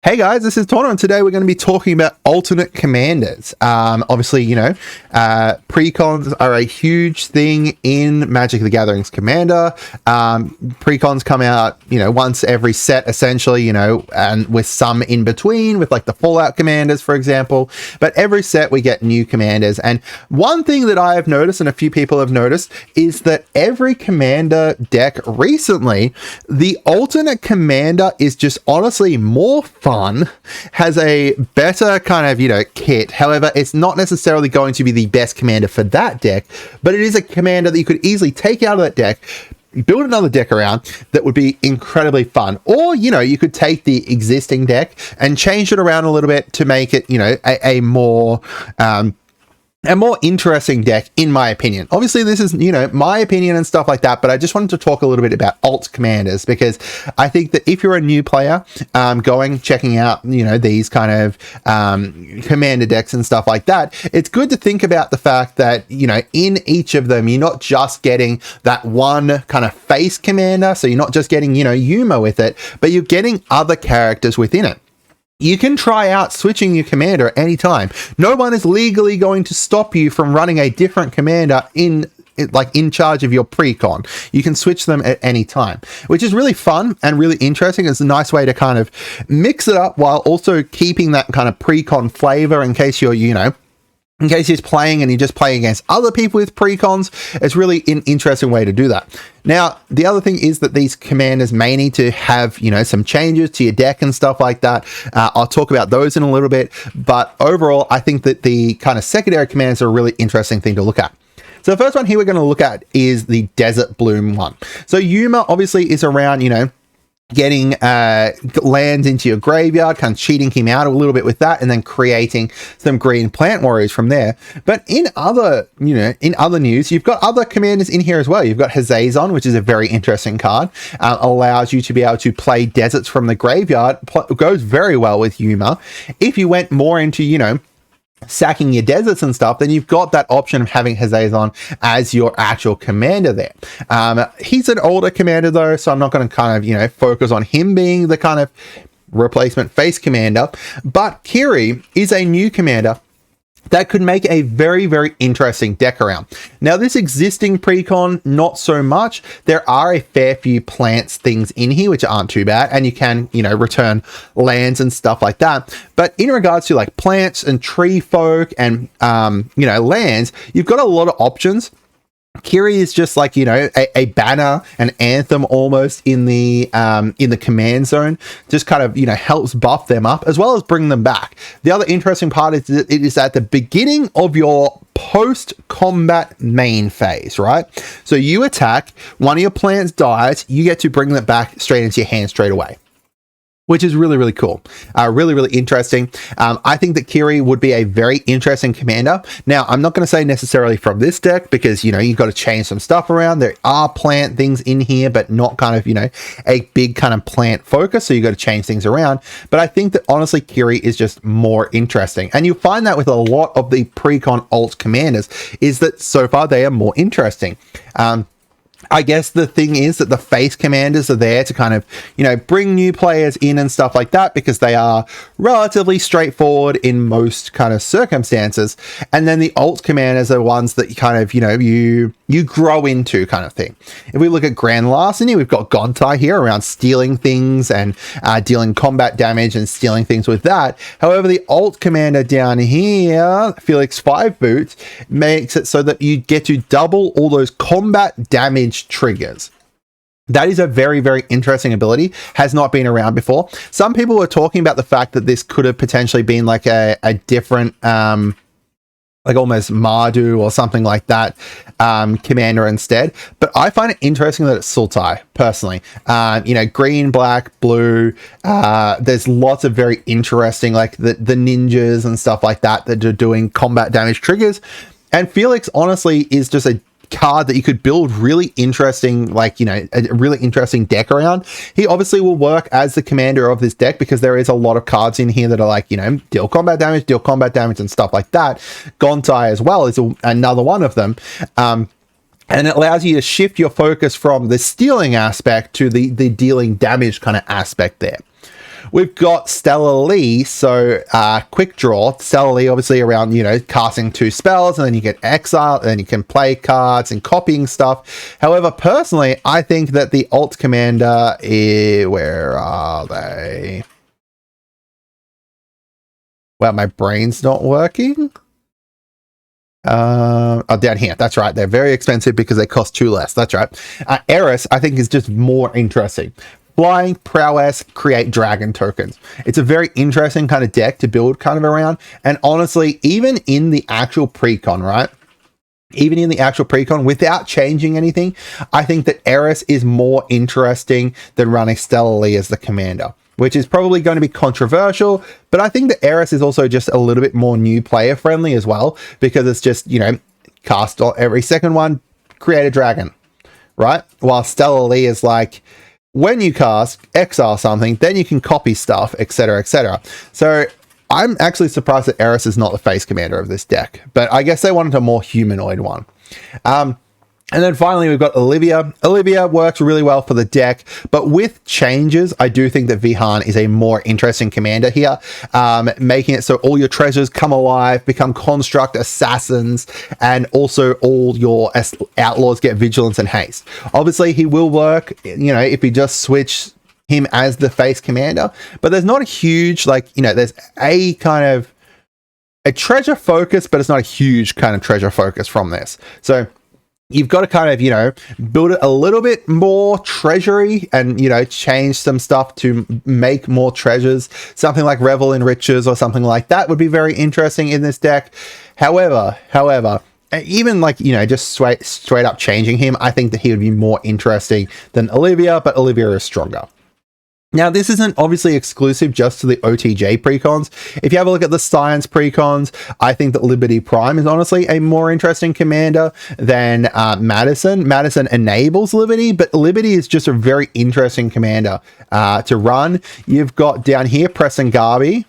Hey guys, this is Tauna, and today we're going to be talking about alternate commanders. Obviously, precons are a huge thing in Magic the Gathering's Commander. Precons come out, once every set, essentially, and with some in between, with like the Fallout commanders, for example. But every set we get new commanders. And one thing that I have noticed, and a few people have noticed, is that every commander deck recently, the alternate commander is just honestly more fun, has a better kind of, kit. However, it's not necessarily going to be the best commander for that deck, but it is a commander that you could easily take out of that deck, build another deck around that would be incredibly fun. Or, you could take the existing deck and change it around a little bit to make it, a more interesting deck, in my opinion. Obviously, this is, my opinion and stuff like that, but I just wanted to talk a little bit about alt commanders, because I think that if you're a new player, checking out, these kind of commander decks and stuff like that, it's good to think about the fact that, in each of them, you're not just getting that one kind of face commander, so you're not just getting, Yuma with it, but you're getting other characters within it. You can try out switching your commander at any time. No one is legally going to stop you from running a different commander in charge of your precon. You can switch them at any time, which is really fun and really interesting. It's a nice way to kind of mix it up while also keeping that kind of precon flavor in case you're, in case you're playing and you're just playing against other people with precons. It's really an interesting way to do that. Now, the other thing is that these commanders may need to have, some changes to your deck and stuff like that. I'll talk about those in a little bit, but overall, I think that the kind of secondary commanders are a really interesting thing to look at. So the first one here we're going to look at is the Desert Bloom one. So Yuma obviously is around, getting lands into your graveyard, kind of cheating him out a little bit with that, and then creating some green plant warriors from there. But in other news, you've got other commanders in here as well. You've got Hazazon, which is a very interesting card. Allows you to be able to play deserts from the graveyard. Goes very well with Yuma. If you went more into, sacking your deserts and stuff, then you've got that option of having Hazazon as your actual commander there. He's an older commander though, so I'm not going to kind of, focus on him being the kind of replacement face commander. But Kiri is a new commander that could make a very, very interesting deck around. Now, this existing precon, not so much. There are a fair few plants things in here, which aren't too bad. And you can, return lands and stuff like that. But in regards to like plants and tree folk and, lands, you've got a lot of options. Kiri is just like, a banner, an anthem almost in the command zone, just kind of, helps buff them up as well as bring them back. The other interesting part is that it is at the beginning of your post-combat main phase, right? So you attack, one of your plants dies, you get to bring that back straight into your hand straight away, which is really, really cool. Really, really interesting. I think that Kiri would be a very interesting commander. Now, I'm not going to say necessarily from this deck because, you've got to change some stuff around. There are plant things in here, but not kind of, a big kind of plant focus. So you've got to change things around. But I think that honestly, Kiri is just more interesting. And you'll find that with a lot of the precon alt commanders is that so far they are more interesting. I guess the thing is that the face commanders are there to kind of, bring new players in and stuff like that because they are relatively straightforward in most kind of circumstances. And then the alt commanders are ones that you kind of, you grow into kind of thing. If we look at Grand Larceny, we've got Gontai here around stealing things and dealing combat damage and stealing things with that. However, the alt commander down here, Felix 5 Boots, makes it so that you get to double all those combat damage triggers. That is a very, very interesting ability. Has not been around before. Some people were talking about the fact that this could have potentially been like a different, like almost Mardu or something like that, commander instead. But I find it interesting that it's Sultai, personally. Green, black, blue. There's lots of very interesting, like the ninjas and stuff like that that are doing combat damage triggers. And Felix, honestly, is just a card that you could build really interesting, a really interesting deck around. He obviously will work as the commander of this deck because there is a lot of cards in here that are deal combat damage and stuff like that. Gontai as well is another one of them. And it allows you to shift your focus from the stealing aspect to the dealing damage kind of aspect there. We've got Stellar Lee, so quick draw. Stellar Lee obviously around, you know, casting 2 spells, and then you get exile, and then you can play cards and copying stuff. However, personally, I think that the alt commander is... Where are they? Well, my brain's not working. Oh, down here. That's right. They're very expensive because they cost 2 less. That's right. Eris, I think, is just more interesting. Flying, prowess, create dragon tokens. It's a very interesting kind of deck to build kind of around. And honestly, even in the actual precon, right? Even in the actual precon, without changing anything, I think that Eris is more interesting than running Stellar Lee as the commander, which is probably going to be controversial, but I think that Eris is also just a little bit more new player friendly as well, because it's just, you know, cast every second one, create a dragon, right? While Stellar Lee is like, when you cast, exile something, then you can copy stuff, etc., etc. So I'm actually surprised that Eris is not the face commander of this deck, but I guess they wanted a more humanoid one. And then finally, we've got Olivia. Olivia works really well for the deck, but with changes, I do think that Vihan is a more interesting commander here, making it so all your treasures come alive, become construct assassins, and also all your outlaws get vigilance and haste. Obviously, he will work, you know, if you just switch him as the face commander, but there's not a huge, like, you know, there's a kind of a treasure focus, but it's not a huge kind of treasure focus from this. So you've got to kind of, you know, build it a little bit more treasury and, you know, change some stuff to make more treasures. Something like Revel in Riches or something like that would be very interesting in this deck. However, even like, you know, just straight up changing him, I think that he would be more interesting than Olivia, but Olivia is stronger. Now, this isn't obviously exclusive just to the OTJ precons. If you have a look at the Science precons, I think that Liberty Prime is honestly a more interesting commander than Madison. Madison enables Liberty, but Liberty is just a very interesting commander to run. You've got down here Preston Garvey.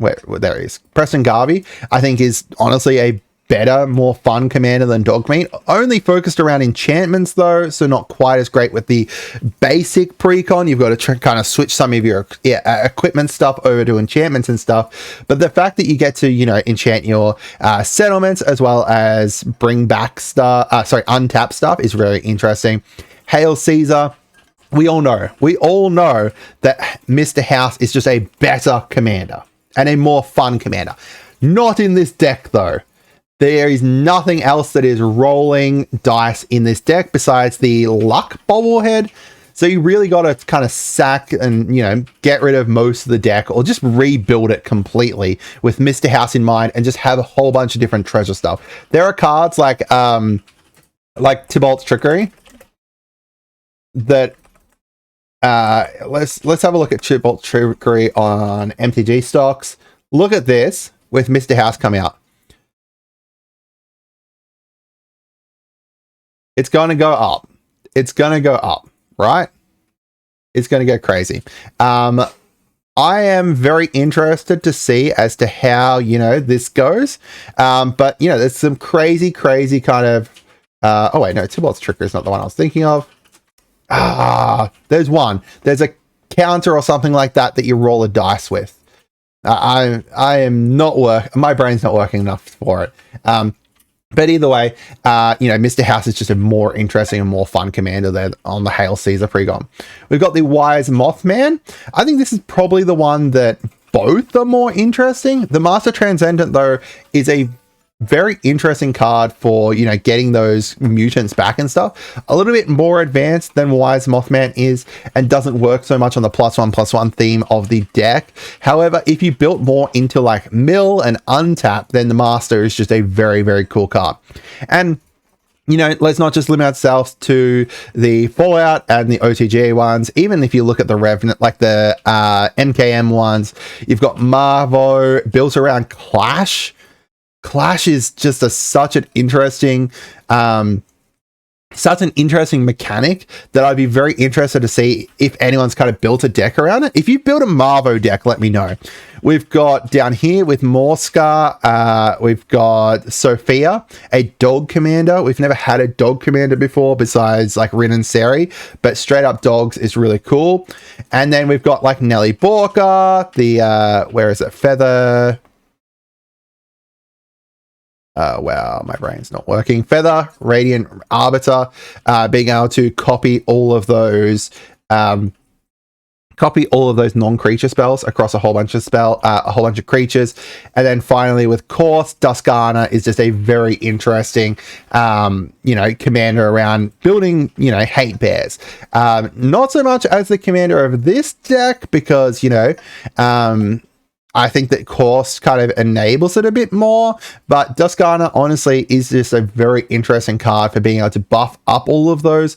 There he is. Preston Garvey, I think, is honestly a better, more fun commander than Dogmeat. Only focused around enchantments though, so not quite as great with the basic precon. You've got to kind of switch some of your equipment stuff over to enchantments and stuff. But the fact that you get to, you know, enchant your settlements as well as bring back stuff, untap stuff is very interesting. Hail Caesar. We all know that Mr. House is just a better commander and a more fun commander. Not in this deck though. There is nothing else that is rolling dice in this deck besides the luck bobblehead. So you really got to kind of sack and, you know, get rid of most of the deck or just rebuild it completely with Mr. House in mind and just have a whole bunch of different treasure stuff. There are cards like Tybalt's Trickery that let's have a look at Tybalt's Trickery on MTG stocks. Look at this with Mr. House come out. It's going to go up. It's going to go up, right? It's going to go crazy. I am very interested to see as to how, you know, this goes. But, you know, there's some crazy kind of... oh, wait, no, Tybalt's Trickery is not the one I was thinking of. There's one. There's a counter or something like that that you roll a dice with. I am not my brain's not working enough for it. But either way, you know, Mr. House is just a more interesting and more fun commander there on the Hail Caesar precon. We've got the Wise Mothman. I think this is probably the one that both are more interesting. The Master Transcendent, though, is a very interesting card for, you know, getting those mutants back and stuff. A little bit more advanced than Wise Mothman is and doesn't work so much on the +1/+1 theme of the deck. However, if you built more into like mill and untap, then the Master is just a very cool card. And, you know, let's not just limit ourselves to the Fallout and the OTG ones. Even if you look at the Revenant, like the NKM ones, you've got Marvo built around Clash. Clash is just such an interesting such an interesting mechanic that I'd be very interested to see if anyone's kind of built a deck around it. If you build a Marvo deck, let me know. We've got down here with Morska, we've got Sophia, a dog commander. We've never had a dog commander before besides like Rin and Seri, but straight up dogs is really cool. And then we've got like Nelly Borka, the, where is it? Feather. Wow, my brain's not working. Feather, Radiant Arbiter, being able to copy all of those non-creature spells across a whole bunch of creatures. And then finally with Course, Duskana is just a very interesting commander around building, hate bears. Not so much as the commander of this deck, because I think that Course kind of enables it a bit more, but Duskana honestly is just a very interesting card for being able to buff up all of those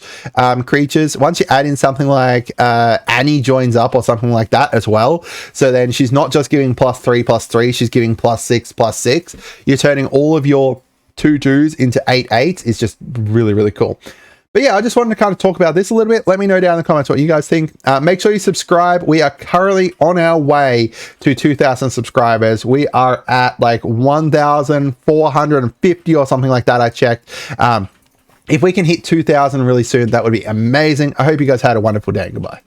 creatures. Once you add in something like Annie joins up or something like that as well, so then she's not just giving +3/+3, she's giving +6/6. You're turning all of your 2/2s into 8/8s. Is just really, really cool. But yeah, I just wanted to kind of talk about this a little bit. Let me know down in the comments what you guys think. Make sure you subscribe. We are currently on our way to 2,000 subscribers. We are at like 1,450 or something like that, I checked. If we can hit 2,000 really soon, that would be amazing. I hope you guys had a wonderful day. Goodbye.